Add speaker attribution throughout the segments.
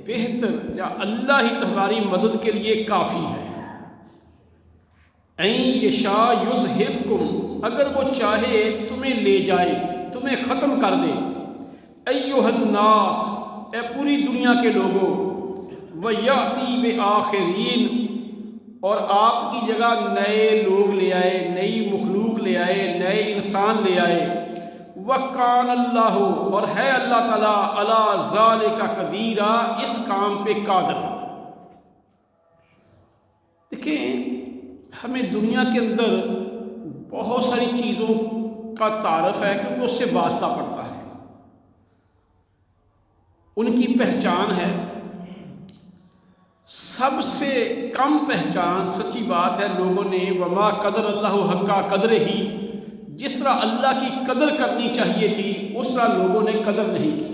Speaker 1: بہتر یا اللہ ہی تمہاری مدد کے لیے کافی ہے۔ این یشاء یذہبکم، اگر وہ چاہے تمہیں لے جائے، تمہیں ختم کر دے، ایھا الناس، اے پوری دنیا کے لوگوں، ویأتی بآخرین، اور آپ کی جگہ نئے لوگ لے آئے، نئی مخلوق لے آئے، نئے انسان لے آئے۔ وَكَانَ اللَّهُ، اور ہے اللہ تعالیٰ، عَلَىٰ ذَلِكَ قَدِيرًا، اس کام پہ قادر۔ دیکھیں، ہمیں دنیا کے اندر بہت ساری چیزوں کا تعارف ہے کیونکہ اس سے واسطہ پڑتا ہے، ان کی پہچان ہے۔ سب سے کم پہچان سچی بات ہے لوگوں نے وما قدر اللہ حق قدر ہی، جس طرح اللہ کی قدر کرنی چاہیے تھی اس طرح لوگوں نے قدر نہیں کی۔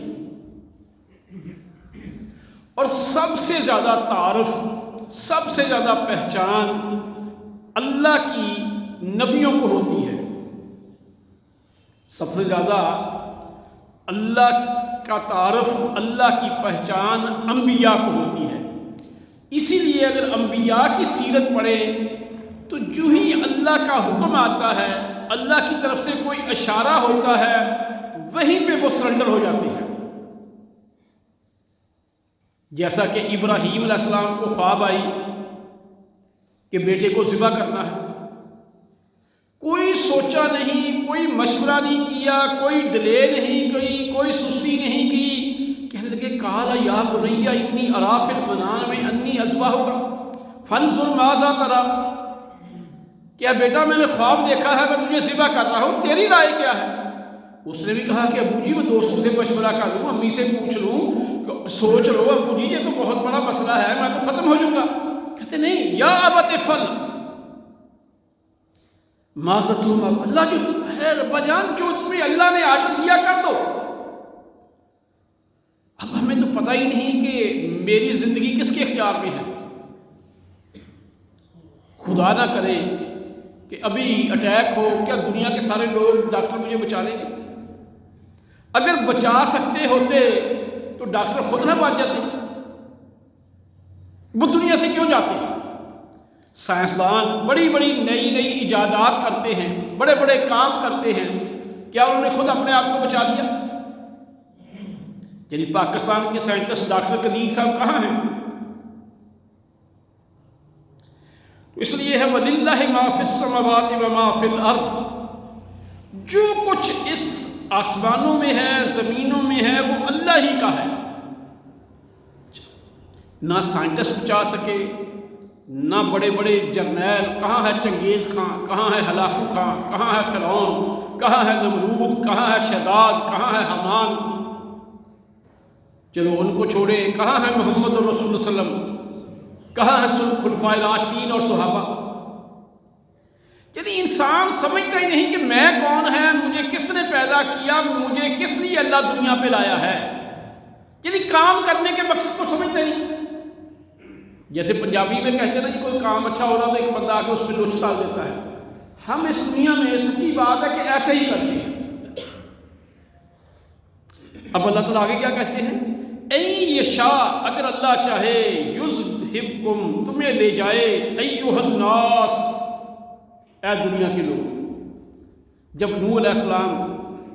Speaker 1: اور سب سے زیادہ تعارف، سب سے زیادہ پہچان اللہ کی نبیوں کو ہوتی ہے۔ سب سے زیادہ اللہ کا تعارف، اللہ کی پہچان انبیاء کو ہوتی ہے۔ اسی لیے اگر انبیاء کی سیرت پڑھیں تو جو ہی اللہ کا حکم آتا ہے، اللہ کی طرف سے کوئی اشارہ ہوتا ہے، وہیں پہ وہ سرنڈر ہو جاتے ہیں۔ جیسا کہ ابراہیم علیہ السلام کو خواب آئی کہ بیٹے کو ذبح کرنا ہے، کوئی سوچا نہیں، کوئی مشورہ نہیں کیا، کوئی ڈیلے نہیں کی، کوئی سستی نہیں کی، کہنے لگے قال یا بنی انی اری فی المنام انی اذبحک فانظر ماذا تری، کیا بیٹا میں نے خواب دیکھا ہے، میں تجھے ذبح کر رہا ہوں، تیری رائے کیا ہے؟ اس نے بھی کہا کہ ابو جی میں دوستوں سے مشورہ کر لوں، امی سے پوچھ لوں، سوچ لو ابو جی یہ تو بہت بڑا مسئلہ ہے، میں تو ختم ہو جاؤں گا۔ کہتے نہیں، یا ابت افعل ما تؤمر، اللہ کی ہے رب جان، جو تمہیں اللہ نے آرڈر دیا کر دو۔ اب ہمیں تو پتہ ہی نہیں کہ میری زندگی کس کے اختیار میں ہے۔ خدا نہ کرے کہ ابھی اٹیک ہو، کیا دنیا کے سارے لوگ ڈاکٹر مجھے بچا لیں گے؟ اگر بچا سکتے ہوتے تو ڈاکٹر خود نہ بچ جاتے، وہ دنیا سے کیوں جاتے؟ سائنسدان بڑی بڑی نئی نئی ایجادات کرتے ہیں، بڑے بڑے کام کرتے ہیں، کیا انہوں نے خود اپنے آپ کو بچا لیا؟ یعنی پاکستان کے سائنٹسٹ ڈاکٹر قدیر صاحب کہاں ہیں؟ اس لیے ہے وَلِلَّهِ مَا فِي السَّمَاوَاتِ وَمَا فِي الْأَرْضِ، جو کچھ اس آسمانوں میں ہے، زمینوں میں ہے، وہ اللہ ہی کا ہے۔ نہ سائنٹسٹ بچا سکے، نہ بڑے بڑے جرنیل، کہاں ہے چنگیز خان، کہاں ہے ہلاکو خان، کہاں ہے فرعون، کہاں ہے نمرود، کہاں ہے شداد، کہاں ہے حمان، چلو ان کو چھوڑے، کہاں ہے محمد رسول اللہ صلی اللہ علیہ وسلم، کہاں ہے خلفائے راشدین اور صحابہ؟ یعنی انسان سمجھتا ہی نہیں کہ میں کون ہے، مجھے کس نے پیدا کیا، مجھے کس لیے اللہ دنیا پہ لایا ہے، یعنی کام کرنے کے مقصد کو سمجھتا ہی نہیں۔ جیسے پنجابی میں کہتے ہیں نا کہ کوئی کام اچھا ہو رہا تو ایک بندہ آ کے اس میں لچ ڈال دیتا ہے، ہم اس دنیا میں سچی بات ہے کہ ایسے ہی کرتے ہیں۔ اب اللہ تعالیٰ آگے کیا کہتے ہیں؟ این یشاء، اگر اللہ چاہے، یذہبکم، تمہیں لے جائے، ایھا الناس، اے دنیا کے لوگ۔ جب نوح علیہ السلام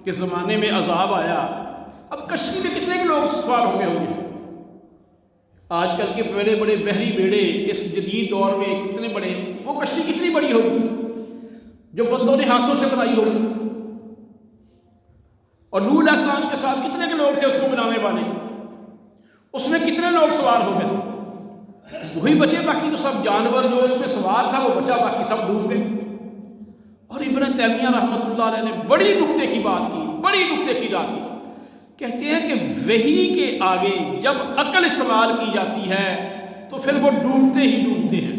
Speaker 1: کے زمانے میں عذاب آیا، اب کشتی میں کتنے کے لوگ سوار ہو گئے ہوں گے؟ آج کل کے بڑے بڑے بحری بیڑے اس جدید دور میں کتنے بڑے، وہ کشتی کتنی بڑی ہوگی جو بندوں نے ہاتھوں سے بنائی ہوگی؟ اور نوح علیہ السلام کے ساتھ کتنے کے لوگ تھے اس کو بنانے والے؟ اس میں کتنے لوگ سوار ہو گئے تھے؟ وہی بچے، باقی تو سب جانور جو اس میں سوار تھا وہ بچا، باقی سب ڈوب گئے۔ اور ابن تیمیہ رحمۃ اللہ علیہ نے بڑی نکتے کی بات کی، بڑی نکتے کی بات کی، کہتے ہیں کہ وحی کے آگے جب عقل استعمال کی جاتی ہے تو پھر وہ ڈوبتے ہی ڈوبتے ہیں۔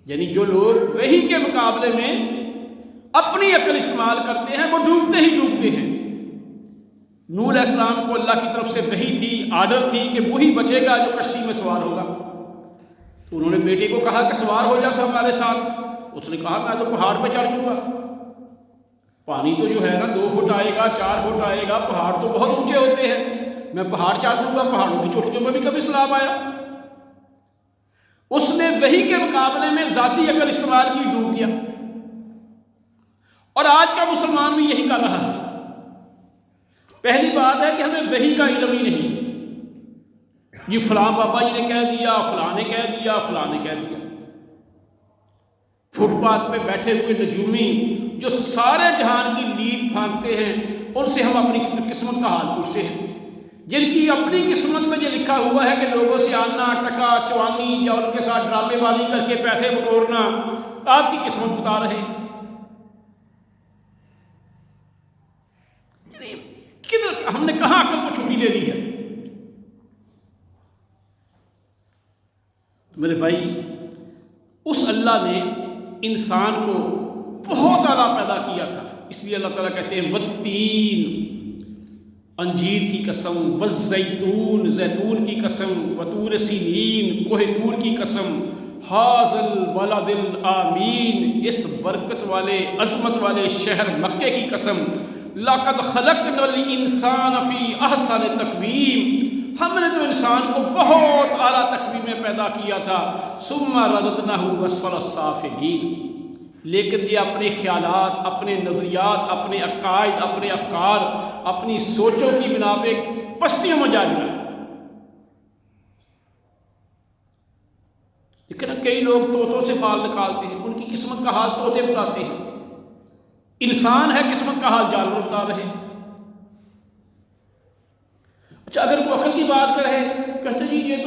Speaker 1: یعنی جو لوگ وحی کے مقابلے میں اپنی عقل استعمال کرتے ہیں وہ ڈوبتے ہی ڈوبتے ہیں۔ نوح علیہ السلام کو اللہ کی طرف سے وحی تھی، آرڈر تھی کہ وہی بچے گا جو کشتی میں سوار ہوگا، تو انہوں نے بیٹے کو کہا کہ سوار ہو جا ہمارے ساتھ، اس نے کہا میں تو پہاڑ پہ چڑھ جاؤں گا، پانی تو جو ہے نا 2 فٹ آئے گا، 4 فٹ آئے گا، پہاڑ تو بہت اونچے ہوتے ہیں، میں پہاڑ چاٹ دوں گا، پہاڑوں کی چوٹیوں میں بھی کبھی سیلاب آیا۔ اس نے وحی کے مقابلے میں ذاتی عقل استعمال کی، ڈوب گیا۔ اور آج کا مسلمان بھی یہی کر رہا ہے۔ پہلی بات ہے کہ ہمیں وحی کا علم ہی نہیں، یہ فلاں بابا جی نے کہہ دیا، فلاں نے کہہ دیا، فلاں نے کہہ دیا۔ فٹ پاتھ پہ بیٹھے ہوئے نجومی جو سارے جہان کی لیڈ پھانکتے ہیں، ان سے ہم اپنی قسمت کا حال پوچھتے ہیں، جن کی اپنی قسمت میں یہ لکھا ہوا ہے کہ لوگوں سے آنا، ٹکا، چوانی یا ان کے ساتھ ڈرامے بازی کر کے پیسے بٹورنا، آپ کی قسمت بتا رہے ہیں۔ ہم نے کہاں عقل کو چھٹی دے دی ہے؟ میرے بھائی، اس اللہ نے انسان کو بہت اعلیٰ پیدا کیا تھا، اس لیے اللہ تعالیٰ کہتے ہیں والتین، انجیر کی قسم، والزیتون، زیتون کی قسم، وطور سینین، کوہ طور کی قسم، حاذل البلد الآمین، اس برکت والے عظمت والے شہر مکے کی قسم، لقد خلقنا الانسان فی احسن تقویم، ہم نے تو انسان کو بہت اعلیٰ تقویم میں پیدا کیا تھا، ثم رددناہ اسفل السافلین، لیکن یہ اپنے خیالات، اپنے نظریات، اپنے عقائد، اپنے افکار، اپنی سوچوں کی بنا پہ پستیوں میں جا گرا۔ لیکن کئی لوگ طوطوں سے فال نکالتے ہیں، ان کی قسمت کا حال طوطے بتاتے ہیں، انسان ہے قسمت کا حال جانور بتا رہے ہیں۔ اچھا، اگر کوئی عقل کی بات کرے، کہتے جی یہ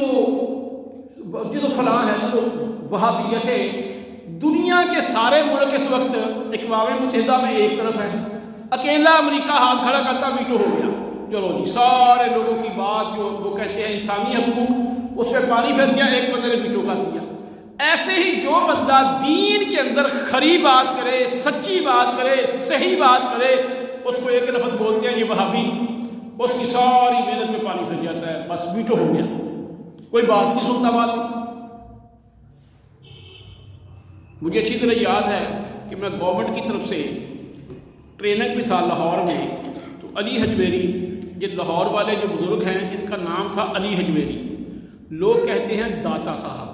Speaker 1: تو فلاں ہے، یہ تو وہابی، جیسے دنیا کے سارے ملک اس وقت اقوام متحدہ میں ایک طرف ہے، اکیلا امریکہ ہاتھ کھڑا کرتا ویٹو ہو گیا، چلو جی سارے لوگوں کی بات جو وہ کہتے ہیں انسانی حقوق، اس پہ پانی پھینس گیا، ایک بندے نے ویٹو کر دیا۔ ایسے ہی جو بندہ دین کے اندر کھری بات کرے، سچی بات کرے، صحیح بات کرے، اس کو ایک لفظ بولتے ہیں یہ وہابی، اس کی ساری محنت میں پانی پھر جاتا ہے، بس ویٹو ہو گیا، کوئی بات نہیں سنتا بات نہیں۔ مجھے اچھی طرح یاد ہے کہ میں گورنمنٹ کی طرف سے ٹریننگ میں تھا لاہور میں، تو علی حجویری، یہ لاہور والے جو بزرگ ہیں ان کا نام تھا علی حجویری، لوگ کہتے ہیں داتا صاحب۔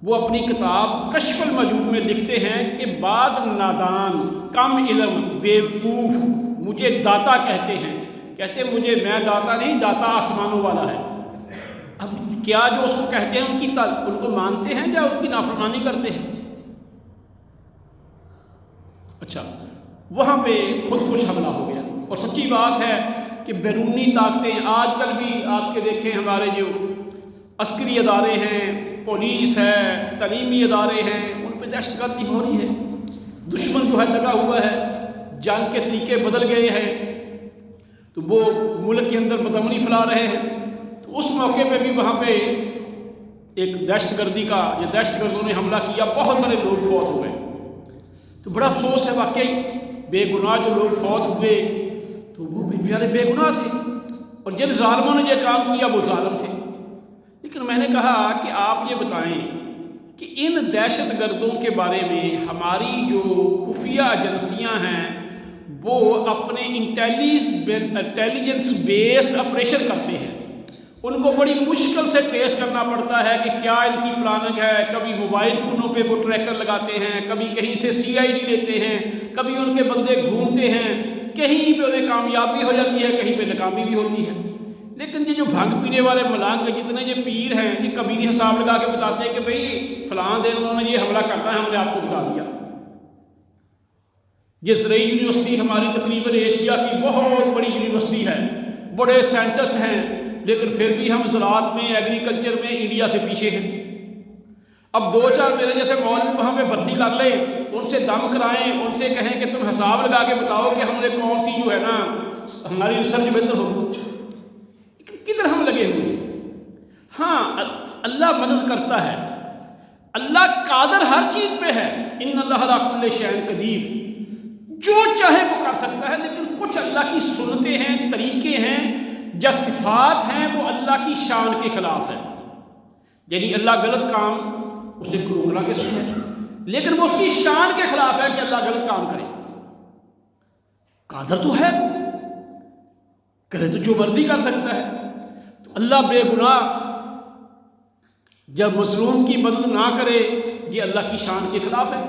Speaker 1: وہ اپنی کتاب کشف المجوب میں لکھتے ہیں کہ بعض نادان، کم علم، بیوقوف مجھے داتا کہتے ہیں، کہتے ہیں مجھے، میں داتا نہیں، داتا آسمانوں والا ہے۔ اب کیا جو اس کو کہتے ہیں ان کو مانتے ہیں یا ان کی نافرمانی کرتے ہیں؟ اچھا، وہاں پہ خود کش حملہ ہو گیا، اور سچی بات ہے کہ بیرونی طاقتیں آج کل بھی آپ کے دیکھیں، ہمارے جو عسکری ادارے ہیں، پولیس ہے، تعلیمی ادارے ہیں، ان پہ دہشت گردی ہو رہی ہے، دشمن جو ہے لگا ہوا ہے، جنگ کے طریقے بدل گئے ہیں، تو وہ ملک کے اندر بدامنی پھیلا رہے ہیں۔ تو اس موقع پہ بھی وہاں پہ ایک دہشت گردی کا، یا دہشت گردوں نے حملہ کیا، بہت سارے لوگ فوت ہوئے۔ تو بڑا افسوس ہے واقعی، بے گناہ جو لوگ فوت ہوئے تو وہ بھی بیچارے بے گناہ تھے، اور جن ظالموں نے یہ کام کیا وہ ظالم تھے۔ لیکن میں نے کہا کہ آپ یہ بتائیں کہ ان دہشت گردوں کے بارے میں ہماری جو خفیہ ایجنسیاں ہیں وہ اپنے انٹیلیجنس بیسڈ آپریشن کرتے ہیں، ان کو بڑی مشکل سے ٹریس کرنا پڑتا ہے کہ کیا ان کی پلاننگ ہے، کبھی موبائل فونوں پہ وہ ٹریکر لگاتے ہیں، کبھی کہیں سے CID لیتے ہیں، کبھی ان کے بندے گھومتے ہیں، کہیں پہ انہیں کامیابی ہو جاتی ہے، کہیں پہ ناکامی بھی ہوتی ہے۔ لیکن یہ جو بھنگ پینے والے ملانگ جتنے یہ پیر ہیں، یہ کبھی نہیں حساب لگا کے بتاتے کہ بھئی فلاں دن انہوں نے یہ حملہ کرنا ہے، ہم نے آپ کو بتا دیا۔ یہ زرعی یونیورسٹی ہماری تقریباً ایشیا کی بہت بڑی یونیورسٹی ہے، بڑے سائنٹسٹ ہیں، لیکن پھر بھی ہم زراعت میں، ایگریکلچر میں انڈیا سے پیچھے ہیں۔ اب 2-4 میرے جیسے مولوی وہاں پہ بھرتی کر لیں، ان سے دم کرائیں، ان سے کہیں کہ تم حساب لگا کے بتاؤ کہ ہم نے کون سی جو ہے نا ہماری ریسرچ بہتر ہو، کدھر ہم لگے ہوئے ہیں۔ ہاں، اللہ مدد کرتا ہے، اللہ قادر ہر چیز پہ ہے، ان اللہ علی کل شیء قدیر، جو چاہے وہ کر سکتا ہے، لیکن کچھ اللہ کی سنتیں ہیں، طریقے ہیں یا صفات ہیں وہ اللہ کی شان کے خلاف ہے، یعنی اللہ غلط کام اسے روکنا کیسے ہے، لیکن وہ اس کی شان کے خلاف ہے کہ اللہ غلط کام کرے۔ قادر تو ہے، کرے تو جو مرضی کر سکتا ہے، اللہ بے گناہ جب مظلوم کی مدد نہ کرے یہ اللہ کی شان کے خلاف ہے۔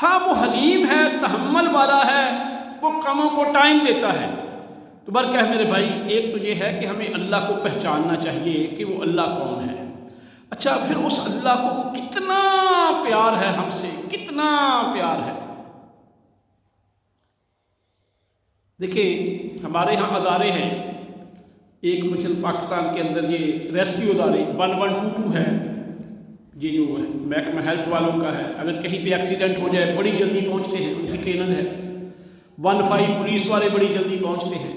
Speaker 1: ہاں وہ حلیم ہے، تحمل والا ہے، وہ کاموں کو ٹائم دیتا ہے۔ تو برکہ میرے بھائی، ایک تو یہ ہے کہ ہمیں اللہ کو پہچاننا چاہیے کہ وہ اللہ کون ہے۔ اچھا، پھر اس اللہ کو کتنا پیار ہے ہم سے، کتنا پیار ہے۔ دیکھیں ہمارے ہاں ادارے ہیں، ایک مثل پاکستان کے اندر یہ ریسکیو ادارے 1122 ہے، یہ جو ہے محکمہ ہیلتھ والوں کا ہے، اگر کہیں پہ ایکسیڈنٹ ہو جائے بڑی جلدی پہنچتے ہیں، ان کی ٹریننگ ہے۔ 15 پولیس والے بڑی جلدی پہنچتے ہیں۔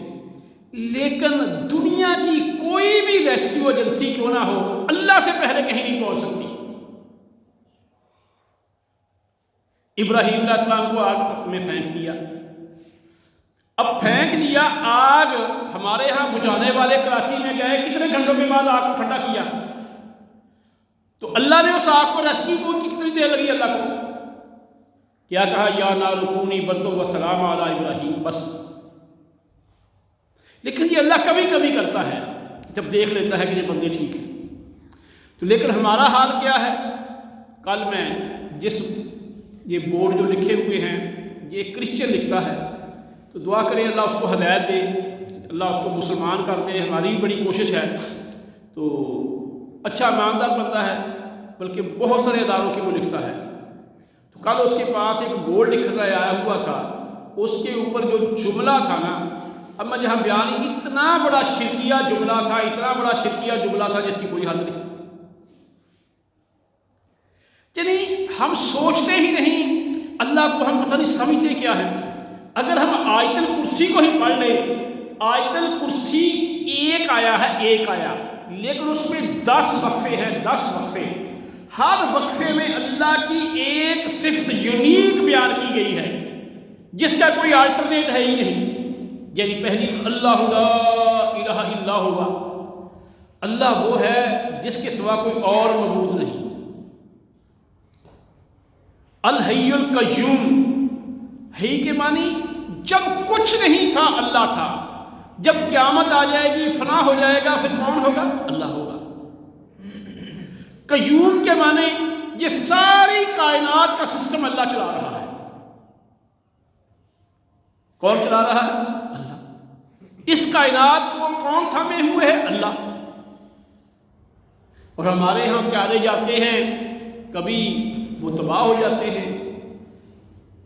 Speaker 1: لیکن دنیا کی کوئی بھی ریسکیو ایجنسی کیوں نہ ہو، اللہ سے پہلے کہیں نہیں پہنچ سکتی۔ ابراہیم علیہ السلام کو آگ میں پھینک دیا، اب پھینک دیا، آگ ہمارے ہاں بجھانے والے کراچی میں گئے، کتنے گھنٹوں کے بعد آگ کو ٹھنڈا کیا؟ تو اللہ نے اس آگ کو ریسکیو کو کتنی دیر لگی؟ اللہ کو کیا کہا؟ یا نار کونی بردم وسلام علی ابراہیم، بس۔ لیکن یہ اللہ کبھی کبھی کرتا ہے جب دیکھ لیتا ہے کہ یہ بندے ٹھیک ہیں۔ تو لیکن ہمارا حال کیا ہے؟ کل میں یہ بورڈ جو لکھے ہوئے ہیں، یہ ایک کرسچن لکھتا ہے، تو دعا کریں اللہ اس کو ہدایت دے، اللہ اس کو مسلمان کر دے۔ ہماری بھی بڑی کوشش ہے۔ تو اچھا ایماندار بندہ ہے، بلکہ بہت سارے اداروں کی وہ لکھتا ہے۔ تو کل اس کے پاس ایک بورڈ لکھ کر آیا ہوا تھا، اس کے اوپر جو جملہ تھا نا، اب میں جہاں بیان، اتنا بڑا شرکیہ جملہ تھا، اتنا بڑا شرکیہ جملہ تھا جس کی کوئی حد نہیں۔ یعنی ہم سوچتے ہی نہیں اللہ کو، ہم پتہ نہیں سمجھتے کیا ہے۔ اگر ہم آیت الکرسی کو ہی پڑھ لیں، آیت الکرسی ایک آیا ہے، ایک آیا، لیکن اس میں 10 وقفے ہیں، 10 وقفے۔ ہر وقفے میں اللہ کی ایک صفت یونیک بیان کی گئی ہے جس کا کوئی آلٹرنیٹ ہے ہی نہیں۔ یعنی پہلی اللہ لا الہ الا ہوا، اللہ وہ ہے جس کے سوا کوئی اور معبود نہیں۔ الحی القیوم، حی کے معنی جب کچھ نہیں تھا اللہ تھا، جب قیامت آ جائے گی، فنا ہو جائے گا، پھر کون ہوگا؟ اللہ ہوگا۔ قیوم کے معنی یہ ساری کائنات کا سسٹم اللہ چلا رہا ہے۔ کون چلا رہا ہے؟ اللہ۔ اس کائنات کو کون تھامے ہوئے ہے؟ اللہ۔ اور ہمارے ہاں پیارے جاتے ہیں، کبھی وہ تباہ ہو جاتے ہیں،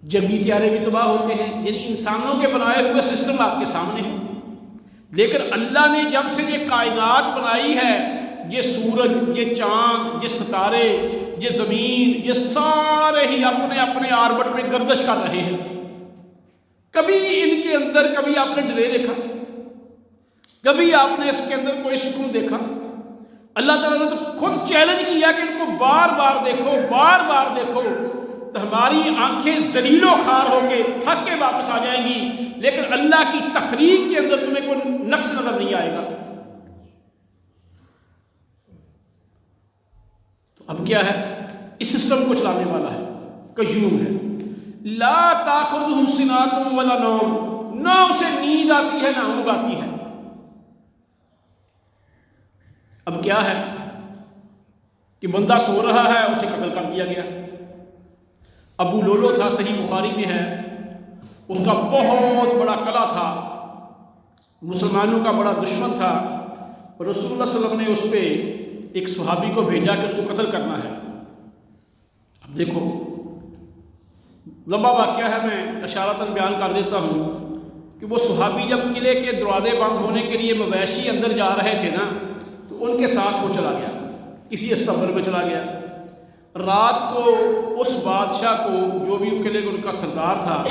Speaker 1: جنگی طیارے بھی تباہ ہوتے ہیں، یعنی انسانوں کے بنائے ہوئے سسٹم آپ کے سامنے ہیں۔ لیکن اللہ نے جب سے یہ کائنات بنائی ہے، یہ سورج، یہ چاند، یہ ستارے، یہ زمین، یہ سارے ہی اپنے اپنے آربٹ میں گردش کر رہے ہیں۔ کبھی ان کے اندر کبھی آپ نے ڈلے دیکھا؟ کبھی آپ نے اس کے اندر کوئی سکون دیکھا؟ اللہ تعالیٰ نے تو خود چیلنج کیا کہ ان کو بار بار دیکھو، بار بار دیکھو، تو ہماری آنکھیں ذلیل و خوار ہو کے تھک کے واپس آ جائیں گی، لیکن اللہ کی تخلیق کے اندر تمہیں کوئی نقص نظر نہیں آئے گا۔ تو اب کیا ہے؟ اس سسٹم کو چلانے والا ہے، قیوم ہے۔ لا تاخذہ سنۃ ولا نوم، نہ اسے نیند آتی ہے نہ اونگ آتی ہے۔ اب کیا ہے کہ بندہ سو رہا ہے، اسے قتل کر دیا گیا۔ ابو لولو تھا، صحیح بخاری میں ہے، اس کا بہت بڑا قلعہ تھا، مسلمانوں کا بڑا دشمن تھا، اور رسول اللہ صلی اللہ علیہ وسلم نے اس پہ ایک صحابی کو بھیجا کہ اس کو قتل کرنا ہے۔ اب دیکھو لمبا واقعہ ہے، میں اشارتاً بیان کر دیتا ہوں کہ وہ صحابی جب قلعے کے دروازے بند ہونے کے لیے مویشی اندر جا رہے تھے نا، تو ان کے ساتھ وہ چلا گیا، کسی استقبال میں چلا گیا۔ رات کو اس بادشاہ کو، جو بھی قلعے کا ان کا سردار تھا،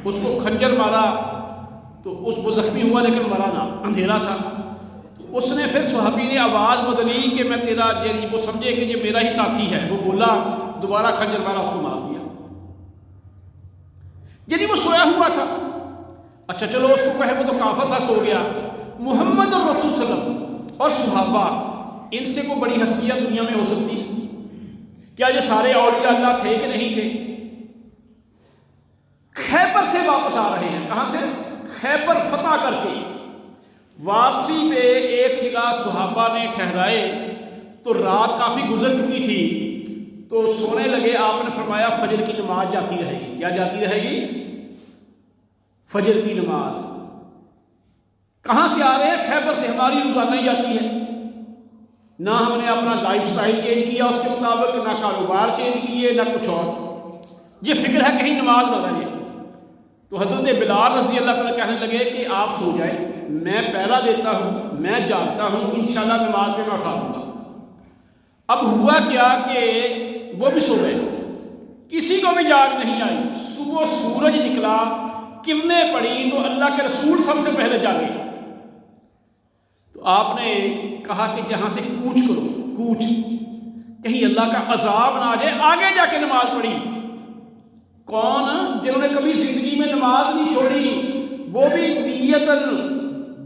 Speaker 1: اس کو خنجر مارا، تو اس کو زخمی ہوا لیکن مرا نہ، اندھیرا تھا۔ تو اس نے پھر صحابی نے آواز بدلی کہ میں تیرا، یعنی وہ سمجھے کہ یہ میرا ہی ساتھی ہے، وہ بولا، دوبارہ خنجر مارا، اس کو مار دیا، یعنی وہ سویا ہوا تھا۔ اچھا چلو اس کو کہے وہ تو کافر تھا، سو گیا۔ محمد الرسول صلی اللہ علیہ وسلم اور صحابہ، ان سے کوئی بڑی ہستیاں دنیا میں ہو سکتی ہیں کیا؟ یہ سارے اولیاء اللہ تھے کہ نہیں تھے؟ خیبر سے واپس آ رہے ہیں، کہاں سے؟ خیبر فتح کر کے واپسی پہ ایک جگہ صحابہ نے ٹھہرائے تو رات کافی گزر چکی تھی، تو سونے لگے۔ آپ نے فرمایا فجر کی نماز جاتی رہے گی۔ کیا جاتی رہے گی؟ فجر کی نماز۔ کہاں سے آ رہے ہیں؟ خیبر سے۔ ہماری روزانہ ہی جاتی ہے، نہ ہم نے اپنا لائف سٹائل چینج کیا اس کے مطابق، نہ کاروبار چینج کیے، نہ کچھ اور۔ یہ فکر ہے کہیں نماز نہ رہے۔ تو حضرت بلال رضی اللہ تعالیٰ کہنے لگے کہ آپ سو جائیں، میں پہلا دیتا ہوں، میں جاگتا ہوں، انشاءاللہ نماز میں اٹھا دوں گا۔ اب ہوا کیا کہ وہ بھی سو گئے، کسی کو بھی جاگ نہیں آئی۔ صبح سورج نکلا، کرنیں پڑی تو اللہ کے رسول سب سے پہلے جاگے۔ تو آپ نے کہا کہ جہاں سے کوچ کرو، کوچ، کہیں اللہ کا عذاب نہ آ جائے۔ آگے جا کے نماز پڑھی۔ کون؟ جنہوں نے کبھی زندگی میں نماز نہیں چھوڑی، وہ بھی نیتاً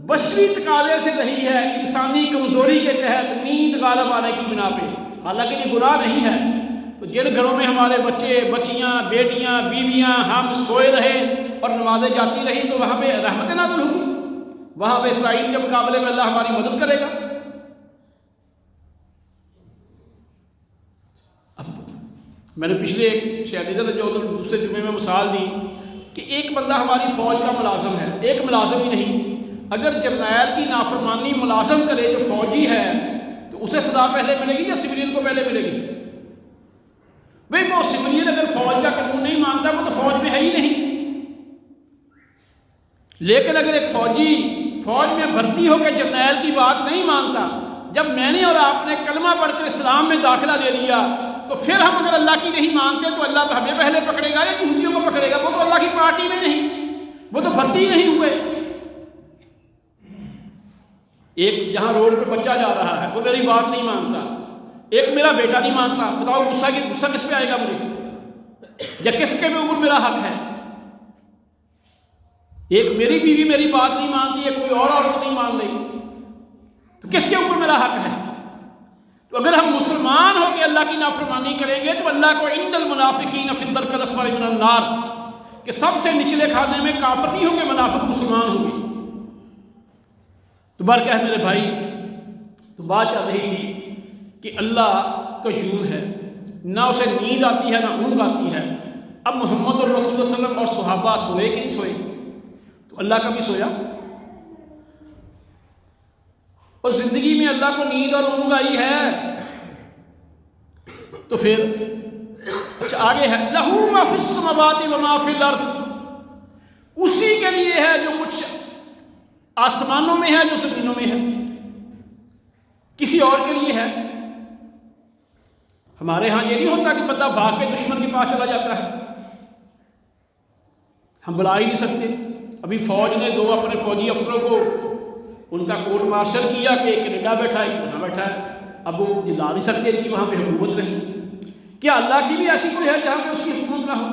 Speaker 1: بشری تقاضے سے رہی ہے، انسانی کمزوری کے تحت، نیند غالب آنے کی بنا پہ، حالانکہ یہ گناہ نہیں ہے۔ تو جن گھروں میں ہمارے بچے، بچیاں، بیٹیاں، بیویاں، ہم سوئے رہے اور نمازیں جاتی رہی تو وہاں پہ رحمت نازل ہوگی، وہاں پہ اسرائیل کے مقابلے میں اللہ ہماری مدد کرے گا۔ اب میں نے پچھلے شاید دوسرے جمعے میں مثال دی کہ ایک بندہ ہماری فوج کا ملازم ہے، ایک ملازم ہی نہیں، اگر جرنیل کی نافرمانی ملازم کرے جو فوجی ہے تو اسے سزا پہلے ملے گی یا سویلین کو پہلے ملے گی؟ بھئی وہ سویلین اگر فوج کا قانون نہیں مانتا وہ تو فوج میں ہے ہی نہیں۔ لیکن اگر ایک فوجی فوج میں بھرتی ہو کے جرنیل کی بات نہیں مانتا، جب میں نے اور آپ نے کلمہ پڑھ کر اسلام میں داخلہ دے لیا تو پھر ہم اگر اللہ کی نہیں مانتے تو اللہ ہمیں پہلے پکڑے گا یا یہودیوں کو پکڑے گا؟ وہ تو اللہ کی پارٹی میں نہیں، وہ تو بھرتی نہیں ہوئے۔ ایک جہاں روڈ پہ بچہ جا رہا ہے وہ میری بات نہیں مانتا، ایک میرا بیٹا نہیں مانتا، بتاؤ غصہ کس پہ آئے گا مجھے، یا کس کے اوپر میرا حق ہے؟ ایک میری بیوی میری بات نہیں مانتی ہے، کوئی اور عورت نہیں مان رہی، تو کس کے اوپر میرا حق ہے؟ تو اگر ہم مسلمان ہو کے اللہ کی نافرمانی کریں گے تو اللہ کو ان المنافقین فی الدرک الاسفل من النار، کہ سب سے نچلے خانے میں کافر نہیں ہوں گے، منافق مسلمان ہوں گے۔ تو برکہ میرے بھائی، تو بات چل رہی تھی کہ اللہ قیوم ہے، نہ اسے نیند آتی ہے نہ اونگ آتی ہے۔ اب محمد رسول اللہ صلی اللہ علیہ وسلم اور صحابہ سوئے کہ نہیں سوئے؟ تو اللہ کبھی سویا؟ اور زندگی میں اللہ کو نیند اور اونگ آئی ہے تو پھر اچھا آگے ہے لَهُ مَا فِي السَّمَاوَاتِ وَمَا فِي الْأَرْضِ، اسی کے لیے ہے جو کچھ آسمانوں میں ہے جو زمینوں میں ہے، کسی اور کے لیے ہے؟ ہمارے ہاں یہ نہیں ہوتا کہ بندہ بھاگ کے دشمن کے پاس چلا جاتا ہے، ہم بلا ہی نہیں سکتے۔ ابھی فوج نے دو اپنے فوجی افسروں کو ان کا کورٹ مارشل کیا کہ ایک کینیڈا بیٹھا ہے ایک وہاں بیٹھا ہے، اب وہ لا نہیں سکتے کہ وہاں پہ حکومت نہیں۔ کیا اللہ کی بھی ایسی کوئی ہے جہاں پہ اس کی حکومت نہ ہو؟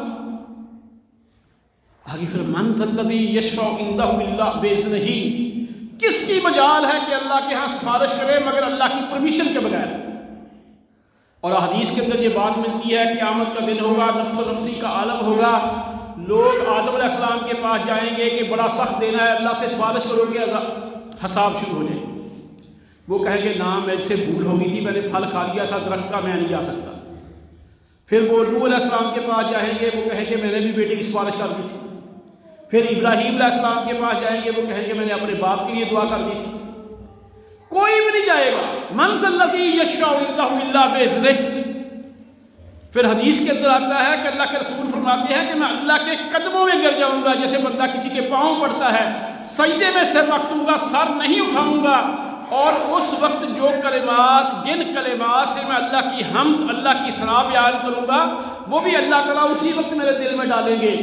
Speaker 1: آگے پھر من ذا الذی یشفع عندہ الا باذنہ، کس کی مجال ہے کہ اللہ کے ہاں سفارش کرے مگر اللہ کی پرمیشن کے بغیر؟ اور حدیث کے اندر یہ بات ملتی ہے قیامت کا دن ہوگا، نفس و نفسی کا عالم ہوگا، لوگ آدم علیہ السلام کے پاس جائیں گے کہ بڑا سخت دینا ہے، اللہ سے سفارش کرو گے حساب شروع ہو جائے۔ وہ کہیں گے نہ میں سے بھول ہو گئی تھی، میں نے پھل کھا لیا تھا درخت کا، میں نہیں جا سکتا۔ پھر وہ نوح علیہ السلام کے پاس جائیں گے، وہ کہیں گے میں نے بھی بیٹے کی سفارش کر دی تھی۔ پھر ابراہیم علیہ السلام کے پاس جائیں گے، وہ کہیں گے میں نے اپنے باپ کے لیے دعا کر دی تھی۔ کوئی بھی نہیں جائے گا۔ من ذا الذی یشفع عندہ الا باذنہ۔ پھر حدیث کے اندر آتا ہے کہ اللہ کے رسول فرماتے ہیں کہ میں اللہ کے قدموں میں گر جاؤں گا، جیسے بندہ کسی کے پاؤں پڑتا ہے، سجدے میں سر رکھ دوں گا، سر نہیں اٹھاؤں گا، اور اس وقت جو کلمات، جن کلمات سے میں اللہ کی حمد، اللہ کی ثنا بیان کروں گا، وہ بھی اللہ تعالیٰ اسی وقت میرے دل میں ڈالیں گے۔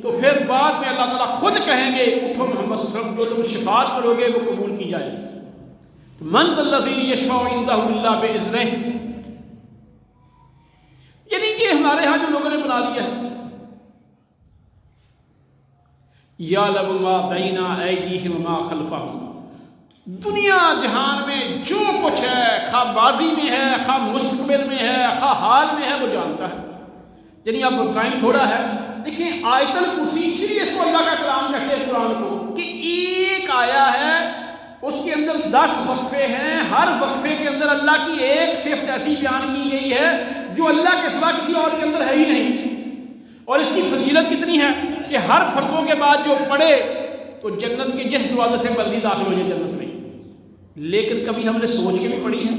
Speaker 1: تو پھر بعد میں اللہ تعالیٰ خود کہیں گے اٹھو محمد صلی اللہ علیہ وسلم، جو تم شفاعت کرو گے وہ قبول کی جائے گی۔ من ذا الذی یشفع عندہ الا باذنہ، یعنی کہ ہمارے ہاں جو لوگوں نے بنا لیا ہے یعلم ما بین ایدیہم وما خلفہم، دنیا جہان میں جو کچھ ہے، خواہ ماضی میں ہے، خواہ مستقبل میں ہے، خواہ حال میں ہے، وہ جانتا ہے۔ یعنی اب ٹائم تھوڑا ہے، دیکھیں آیت الکرسی، اس لیے اس کو اللہ کا کلام کہتے ہیں قرآن کو، کہ ایک آیا ہے اس کے اندر 10 وقفے ہیں، ہر وقفے کے اندر اللہ کی ایک صفت ایسی بیان کی گئی ہے جو اللہ کے سوا کسی اور کے اندر ہے ہی نہیں۔ اور اس کی فضیلت کتنی ہے کہ ہر فرقوں کے بعد جو پڑھے تو جنت کے جس دروازے سے مرضی داخل ہو جائے جنت میں۔ لیکن کبھی ہم نے سوچ کے بھی پڑھی ہے؟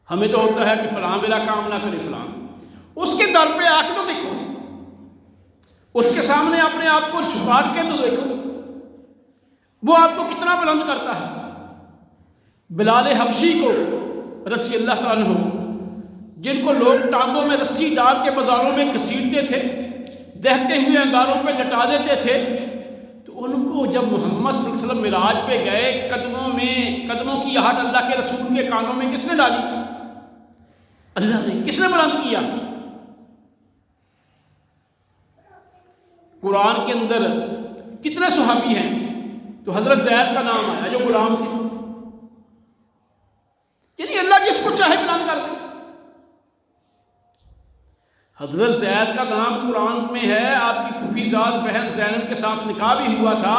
Speaker 1: ہمیں تو ہوتا ہے کہ فلاں میرا کام نہ کرے فلاں، اس کے در پہ آ کے تو دیکھو، اس کے سامنے اپنے آپ کو جھکا کے تو دیکھو، وہ آپ کو کتنا بلند کرتا ہے۔ بلال حبشی کو رضی اللہ تعالیٰ عنہ، جن کو لوگ ٹانگوں میں رسی ڈال کے بازاروں میں گھسیٹتے تھے، دہتے ہوئے انگاروں پہ لٹا دیتے تھے، تو ان کو جب محمد صلی اللہ علیہ وسلم معراج پہ گئے، قدموں کی آہٹ اللہ کے رسول کے کانوں میں کس نے ڈالی؟ اللہ نے۔ کس نے بلند کیا؟ قرآن کے اندر کتنے صحابی ہیں؟ تو حضرت زید کا نام آیا جو غلام تھے، یعنی اللہ جس کو چاہے بلند کر دے۔ حضرت زید کا نام قرآن میں ہے، آپ کی پھوپھی زاد بہن زینب کے ساتھ نکاح بھی ہوا تھا۔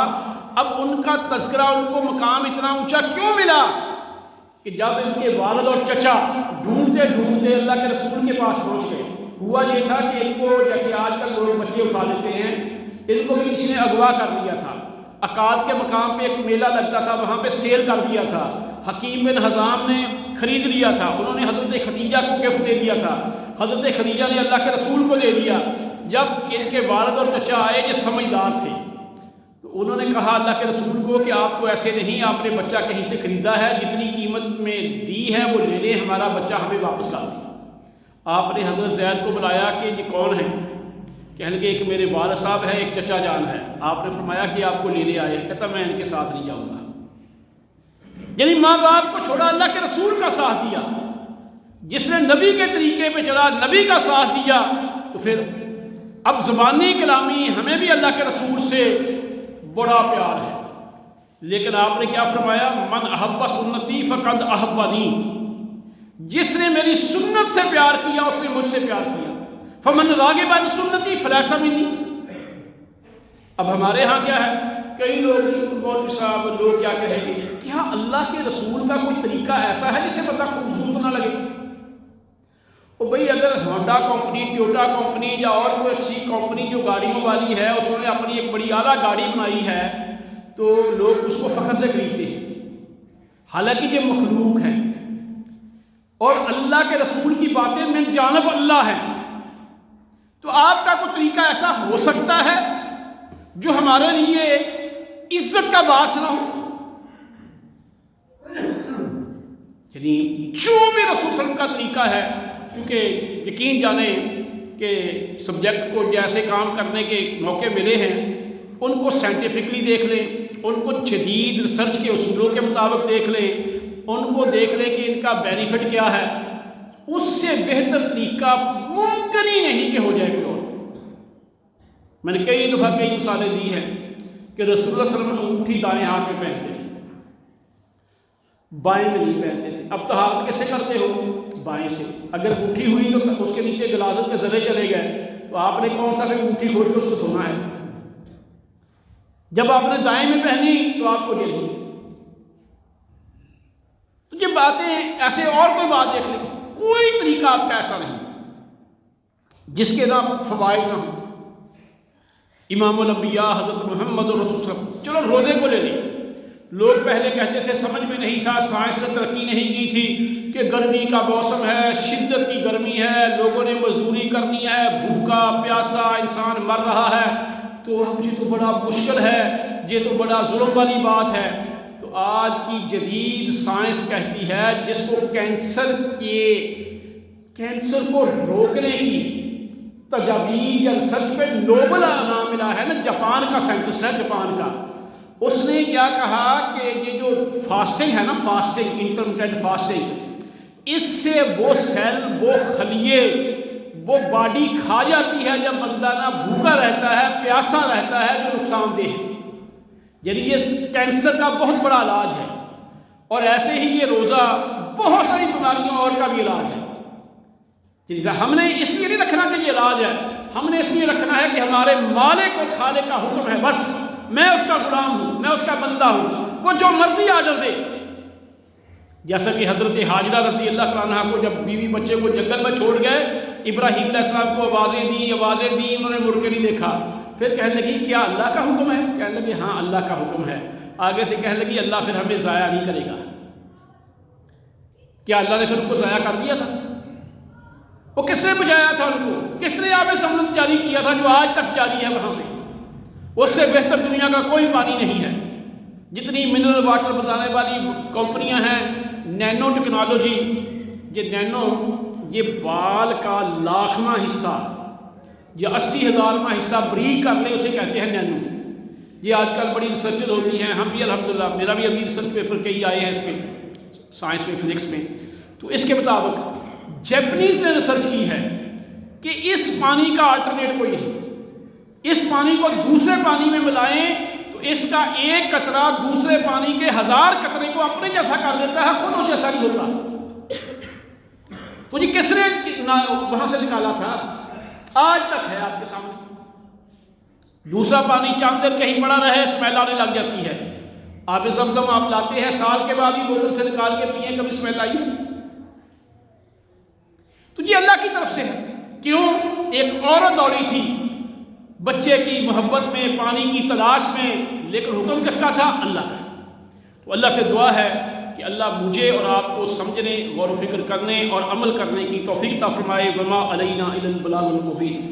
Speaker 1: اب ان کا تذکرہ، ان کو مقام اتنا اونچا کیوں ملا کہ جب ان کے والد اور چچا ڈھونڈتے ڈھونڈتے اللہ کے رسول کے پاس پہنچ گئے، ہوا یہ تھا کہ ان کو جیسے آج کل لوگ بچے اٹھا لیتے ہیں، ان کو بھی کسی نے اغوا کر لیا تھا۔ عکاظ کے مقام پہ ایک میلہ لگتا تھا، وہاں پہ سیل کر دیا تھا، حکیم بن حزام نے خرید لیا تھا، انہوں نے حضرت خدیجہ کو گفٹ دے دیا تھا، حضرت خدیجہ نے اللہ کے رسول کو دے دیا۔ جب ان کے والد اور چچا آئے یہ سمجھدار تھے، تو انہوں نے کہا اللہ کے رسول کو کہ آپ کو ایسے نہیں، آپ نے بچہ کہیں سے خریدا ہے، جتنی قیمت میں دی ہے وہ لے لیں، ہمارا بچہ ہمیں واپس کر دیں۔ آپ نے حضرت زید کو بلایا کہ یہ کون ہے؟ کہنے لگے ایک میرے والد صاحب ہے، ایک چچا جان ہے۔ آپ نے فرمایا کہ آپ کو لینے آئے، کہتا میں ان کے ساتھ نہیں جاؤں گا۔ یعنی ماں باپ کو چھوڑا، اللہ کے رسول کا ساتھ دیا۔ جس نے نبی کے طریقے پہ چلا، نبی کا ساتھ دیا، تو پھر اب زبانی کلامی ہمیں بھی اللہ کے رسول سے بڑا پیار ہے۔ لیکن آپ نے کیا فرمایا؟ من احب سنتی فقد احبنی، جس نے میری سنت سے پیار کیا اس نے مجھ سے پیار کیا۔ فمن راغب عن سنتی فلیس منی۔ اب ہمارے ہاں کیا ہے، کئی لوگ مولوی صاحب لوگ کیا کہیں گے، کیا اللہ کے رسول کا کوئی طریقہ ایسا ہے جسے پتہ خوبصورت نہ لگے؟ اور بھئی اگر ہونڈا کمپنی، ٹویوٹا کمپنی یا اور کوئی اچھی کمپنی جو گاڑیوں والی ہے، اس نے اپنی ایک بڑی اعلیٰ گاڑی بنائی ہے تو لوگ اس کو فخر سے خریدتے ہیں، حالانکہ یہ مخلوق ہے اور اللہ کے رسول کی باتیں من جانب اللہ ہے۔ تو آپ کا کوئی طریقہ ایسا ہو سکتا ہے جو ہمارے لیے عزت کا باعث نہ ہو؟ یعنی جو بھی رسول صلی اللہ علیہ وسلم کا طریقہ ہے، کیونکہ یقین جانیں کہ سبجیکٹ کو جیسے کام کرنے کے موقع ملے ہیں، ان کو سائنٹیفکلی دیکھ لیں، ان کو جدید ریسرچ کے اصولوں کے مطابق دیکھ لیں، ان کو دیکھ لیں کہ ان کا بینیفٹ کیا ہے۔ اس سے بہتر طریقہ ممکن ہی نہیں کہ ہو جائے کوئی اور۔ میں نے کئی دفعہ کئی مثالیں دی ہیں کہ رسول اللہ صلی اللہ علیہ وسلم انگوٹھی دائیں ہاتھ میں پہنتے تھے، بائیں میں نہیں پہنتے تھے۔ اب طہارت کیسے کرتے ہو؟ بائیں سے۔ اگر انگوٹھی ہوئی تو اس کے نیچے غلاظت کے ذرے چلے گئے تو آپ نے کون سا کہ انگوٹھی کھول کے اس کو دھونا ہے؟ جب آپ نے دائیں میں پہنی تو آپ کو یہ نہیں۔ تو یہ باتیں ایسے، اور کوئی بات دیکھ لیں، کوئی طریقہ آپ کا ایسا نہیں جس کے نہ فوائد نہ ہوں۔ امام الانبیاء حضرت محمد رسول صلی اللہ علیہ وسلم، چلو روزے کو لے لیں، لوگ پہلے کہتے تھے سمجھ میں نہیں تھا، سائنس نے ترقی نہیں کی تھی کہ گرمی کا موسم ہے، شدت کی گرمی ہے، لوگوں نے مزدوری کرنی ہے، بھوکا پیاسا انسان مر رہا ہے، تو اب یہ تو بڑا مشکل ہے، یہ تو بڑا ظلم والی بات ہے۔ تو آج کی جدید سائنس کہتی ہے جس کو کینسر کو روکنے کی تجاویز یا ریسرچ پہ نوبل انعام ملا ہے نا، جاپان کا سائنٹسٹ ہے، جاپان کا، اس نے کیا کہا کہ یہ جو فاسٹنگ ہے نا، فاسٹنگ، انٹرمیٹنٹ فاسٹنگ، اس سے وہ سیل، وہ خلیے، وہ باڈی کھا جاتی ہے جب بندہ نہ بھوکا رہتا ہے، پیاسا رہتا ہے، جو نقصان دہ ہے۔ یعنی یہ کینسر کا بہت بڑا علاج ہے، اور ایسے ہی یہ روزہ بہت ساری بیماریوں اور کا بھی علاج ہے۔ ہم نے اس لیے نہیں رکھنا کہ یہ علاج ہے، ہم نے اس لیے رکھنا ہے کہ ہمارے مالک اور خالق کا حکم ہے، بس میں اس کا غلام ہوں، میں اس کا بندہ ہوں، وہ جو مرضی آرڈر دے۔ جیسا کہ حضرت حاجرہ رضی اللہ تعالیٰ عنہ کو جب بیوی بچے کو جنگل میں چھوڑ گئے، ابراہیم علیہ السلام کو آوازیں دی، انہوں نے مڑ کے نہیں دیکھا، پھر کہنے لگی کیا اللہ کا حکم ہے؟ کہنے لگی ہاں اللہ کا حکم ہے۔ آگے سے کہنے لگی اللہ پھر ہمیں ضائع نہیں کرے گا۔ کیا اللہ نے پھر ان کو ضائع کر دیا تھا؟ وہ کس نے بجایا تھا ان کو؟ کس نے آب زمزم جاری کیا تھا جو آج تک جاری ہے وہاں پہ؟ اس سے بہتر دنیا کا کوئی پانی نہیں ہے۔ جتنی منرل واٹر بنانے والی کمپنیاں ہیں، نینو ٹیکنالوجی، یہ بال کا لاکھواں حصہ یا 80,000واں حصہ بریک کر لیں، اسے کہتے ہیں نینو۔ یہ آج کل بڑی ریسرچز ہوتی ہیں، ہم بھی الحمدللہ، میرا بھی ابھی ریسرچ پیپر کئی آئے ہیں اس میں، سائنس میں، فزکس میں۔ تو اس کے مطابق جیپنیز نے ریسرچ کی ہے کہ اس پانی کا آلٹرنیٹ کوئی نہیں۔ اس پانی کو دوسرے پانی میں ملائیں تو اس کا ایک قطرہ دوسرے پانی کے 1000 قطرے کو اپنے جیسا کر دیتا ہے، خود اس جیسا نہیں ہوتا۔ تو یہ کس نے وہاں سے نکالا تھا؟ آج تک ہے آپ کے سامنے۔ دوسرا پانی چند دن کہیں پڑا رہے اسمیل آنے لگ جاتی ہے۔ آب زمزم آپ لاتے ہیں، سال کے بعد ہی بوتل سے نکال کے پیئیں، کبھی اسمیل آئی؟ تو یہ اللہ کی طرف سے ہے۔ کیوں؟ ایک عورت دوڑی تھی بچے کی محبت میں، پانی کی تلاش میں، لیکن حکم کس کا تھا؟ اللہ کا۔ تو اللہ سے دعا ہے کہ اللہ مجھے اور آپ کو سمجھنے، غور و فکر کرنے اور عمل کرنے کی توفیق عطا فرمائے۔ وما علینا الا البلاغ المبین۔